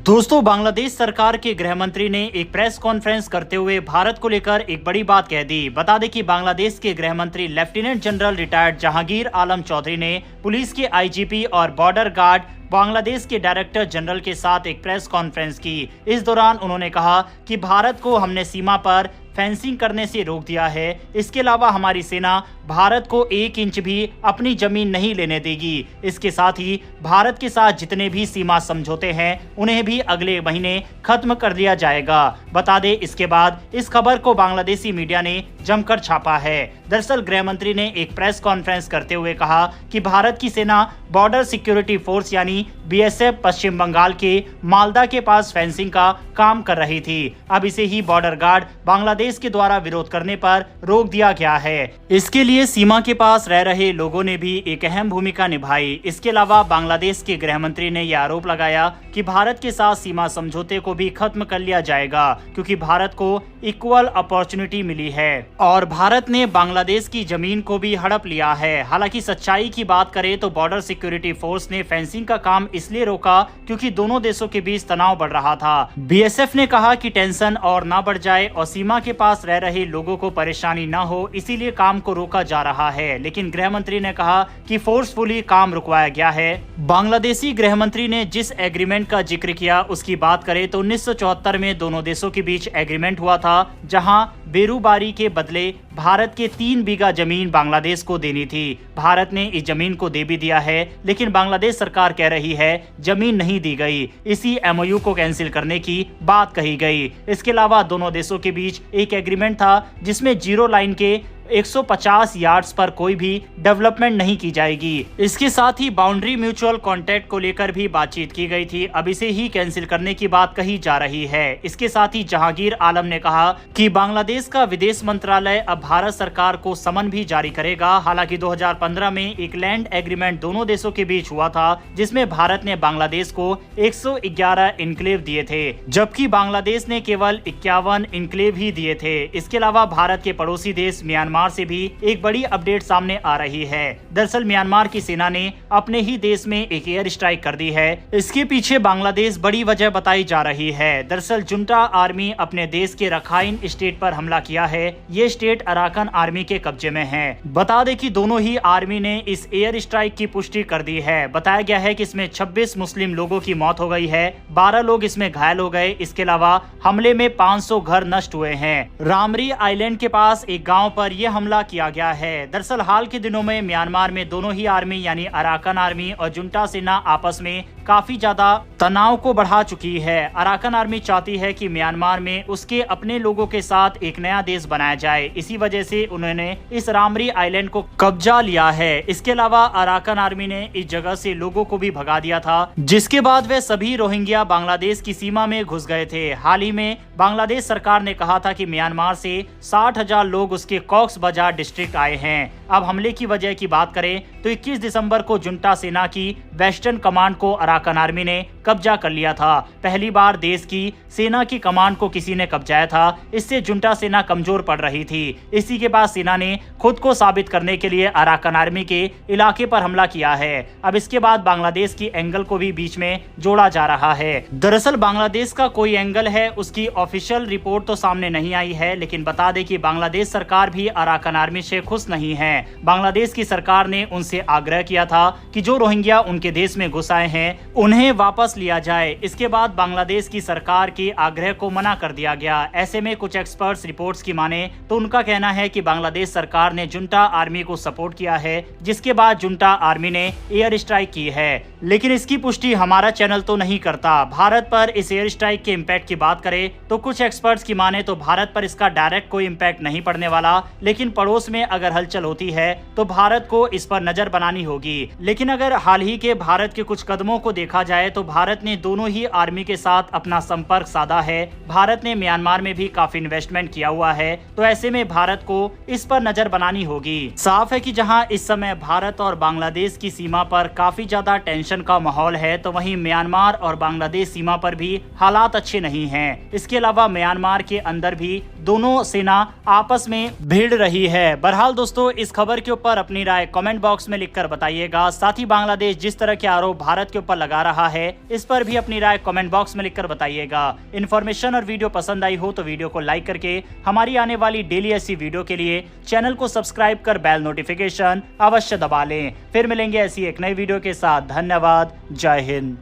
दोस्तों, बांग्लादेश सरकार के गृह मंत्री ने एक प्रेस कॉन्फ्रेंस करते हुए भारत को लेकर एक बड़ी बात कह दी। बता दें कि बांग्लादेश के गृह मंत्री लेफ्टिनेंट जनरल रिटायर्ड जहांगीर आलम चौधरी ने पुलिस के आईजीपी और बॉर्डर गार्ड बांग्लादेश के डायरेक्टर जनरल के साथ एक प्रेस कॉन्फ्रेंस की। इस दौरान उन्होंने कहा कि भारत को हमने सीमा पर फेंसिंग करने से रोक दिया है। इसके अलावा हमारी सेना भारत को 1 इंच भी अपनी जमीन नहीं लेने देगी। इसके साथ ही भारत के साथ जितने भी सीमा समझौते हैं उन्हें भी अगले महीने खत्म कर दिया जाएगा। बता दें, इसके बाद इस खबर को बांग्लादेशी मीडिया ने जमकर छापा है। दरअसल गृह मंत्री ने एक प्रेस कॉन्फ्रेंस करते हुए कहा कि भारत की सेना बॉर्डर सिक्योरिटी फोर्स यानी बीएसएफ पश्चिम बंगाल के मालदा के पास फेंसिंग का काम कर रही थी। अब इसे ही बॉर्डर गार्ड बांग्लादेश के द्वारा विरोध करने पर रोक दिया गया है। इसके लिए सीमा के पास रह रहे लोगों ने भी एक अहम भूमिका निभाई। इसके अलावा बांग्लादेश के गृह मंत्री ने यह आरोप लगाया कि भारत के साथ सीमा समझौते को भी खत्म कर लिया जाएगा, क्योंकि भारत को इक्वल अपॉर्चुनिटी मिली है और भारत ने बांग्लादेश की जमीन को भी हड़प लिया है। हालांकि सच्चाई की बात करें तो बॉर्डर सिक्योरिटी फोर्स ने फेंसिंग का काम इसलिए रोका क्योंकि दोनों देशों के बीच तनाव बढ़ रहा था। बीएसएफ ने कहा कि टेंशन और ना बढ़ जाए और सीमा के पास रह रहे लोगों को परेशानी न हो, इसीलिए काम को रोका जा रहा है। लेकिन गृह मंत्री ने कहा कि फोर्सफुली काम रुकवाया गया है। बांग्लादेशी गृह मंत्री ने जिस एग्रीमेंट का जिक्र किया उसकी बात करें तो 1974 में दोनों देशों के बीच एग्रीमेंट हुआ था, जहां बेरूबारी के बदले भारत के 3 बीघा जमीन बांग्लादेश को देनी थी। भारत ने इस जमीन को दे भी दिया है, लेकिन बांग्लादेश सरकार कह रही है जमीन नहीं दी गई। इसी एमओयू को कैंसिल करने की बात कही गई। इसके अलावा दोनों देशों के बीच एक एग्रीमेंट था जिसमें जीरो लाइन के 150 यार्ड्स पर कोई भी डेवलपमेंट नहीं की जाएगी। इसके साथ ही बाउंड्री म्यूचुअल कॉन्ट्रैक्ट को लेकर भी बातचीत की गई थी। अब इसे ही कैंसिल करने की बात कही जा रही है। इसके साथ ही जहांगीर आलम ने कहा कि बांग्लादेश का विदेश मंत्रालय अब भारत सरकार को समन भी जारी करेगा। हालांकि 2015 में एक लैंड एग्रीमेंट दोनों देशों के बीच हुआ था, जिसमें भारत ने बांग्लादेश को 111 इनक्लेव दिए थे, जबकि बांग्लादेश ने केवल 51 इनक्लेव ही दिए थे। इसके अलावा भारत के पड़ोसी देश म्यांमार से भी एक बड़ी अपडेट सामने आ रही है। दरअसल म्यांमार की सेना ने अपने ही देश में एक एयर स्ट्राइक कर दी है। इसके पीछे बांग्लादेश बड़ी वजह बताई जा रही है। दरअसल जुंटा आर्मी अपने देश के रखाइन स्टेट पर हमला किया है। ये स्टेट अराकन आर्मी के कब्जे में है। बता दें कि दोनों ही आर्मी ने इस एयर स्ट्राइक की पुष्टि कर दी है। बताया गया है कि इसमें 26 मुस्लिम लोगों की मौत हो गई है, 12 लोग इसमें घायल हो गए। इसके अलावा हमले में 500 घर नष्ट हुए हैं। रामरी आइलैंड के पास एक गाँव पर यह हमला किया गया है। दरअसल हाल के दिनों में म्यांमार में दोनों ही आर्मी यानी अराकन आर्मी और जुंटा सेना आपस में काफी ज्यादा तनाव को बढ़ा चुकी है। अराकन आर्मी चाहती है कि म्यांमार में उसके अपने लोगों के साथ एक नया देश बनाया जाए। इसी वजह से उन्होंने इस रामरी आइलैंड को कब्जा लिया है। इसके अलावा अराकन आर्मी ने इस जगह से लोगों को भी भगा दिया था, जिसके बाद वे सभी रोहिंग्या बांग्लादेश की सीमा में घुस गए थे। हाल ही में बांग्लादेश सरकार ने कहा था कि म्यांमार से 60,000 लोग उसके कॉक्स बाजार डिस्ट्रिक्ट आए हैं। अब हमले की वजह की बात करें तो 21 दिसंबर को जुंटा सेना की वेस्टर्न कमांड को अराकन आर्मी ने कब्जा कर लिया था। पहली बार देश की सेना की कमांड को किसी ने कब्जाया था। इससे जुंटा सेना कमजोर पड़ रही थी। इसी के बाद सेना ने खुद को साबित करने के लिए अराकन आर्मी के इलाके पर हमला किया है। अब इसके बाद बांग्लादेश की एंगल को भी बीच में जोड़ा जा रहा है। दरअसल बांग्लादेश का कोई एंगल है उसकी ऑफिशियल रिपोर्ट तो सामने नहीं आई है, लेकिन बता दें कि बांग्लादेश सरकार भी अराकन आर्मी से खुश नहीं है। बांग्लादेश की सरकार ने उनसे आग्रह किया था कि जो रोहिंग्या उनके देश में घुस आए हैं उन्हें वापस लिया जाए। इसके बाद बांग्लादेश की सरकार के आग्रह को मना कर दिया गया। ऐसे में कुछ एक्सपर्ट्स रिपोर्ट्स की माने तो उनका कहना है कि बांग्लादेश सरकार ने जुंटा आर्मी को सपोर्ट किया है, जिसके बाद जुंटा आर्मी ने एयर स्ट्राइक की है। लेकिन इसकी पुष्टि हमारा चैनल तो नहीं करता। भारत पर इस एयर स्ट्राइक के इम्पैक्ट की बात करें तो कुछ एक्सपर्ट्स की माने तो भारत पर इसका डायरेक्ट कोई इम्पैक्ट नहीं पड़ने वाला, लेकिन पड़ोस में अगर हलचल होती है तो भारत को इस पर नजर बनानी होगी। लेकिन अगर हाल ही के भारत के कुछ कदमों को देखा जाए तो भारत ने दोनों ही आर्मी के साथ अपना संपर्क साधा है। भारत ने म्यांमार में भी काफी इन्वेस्टमेंट किया हुआ है, तो ऐसे में भारत को इस पर नजर बनानी होगी। साफ है कि जहां इस समय भारत और बांग्लादेश की सीमा पर काफी ज्यादा टेंशन का माहौल है, तो वहीं म्यांमार और बांग्लादेश सीमा पर भी हालात अच्छे नहीं हैं। इसके अलावा म्यांमार के अंदर भी दोनों सेना आपस में भिड़ रही है। बहरहाल दोस्तों, इस खबर के ऊपर अपनी राय कमेंट बॉक्स में लिखकर बताइएगा। साथ ही बांग्लादेश जिस तरह के आरोप भारत के ऊपर लगा रहा है इस पर भी अपनी राय कमेंट बॉक्स में लिखकर बताइएगा। इन्फॉर्मेशन और वीडियो पसंद आई हो तो वीडियो को लाइक करके हमारी आने वाली डेली ऐसी वीडियो के लिए चैनल को सब्सक्राइब कर बेल नोटिफिकेशन अवश्य दबा लें। फिर मिलेंगे ऐसी एक नई वीडियो के साथ। धन्यवाद। जय हिंद।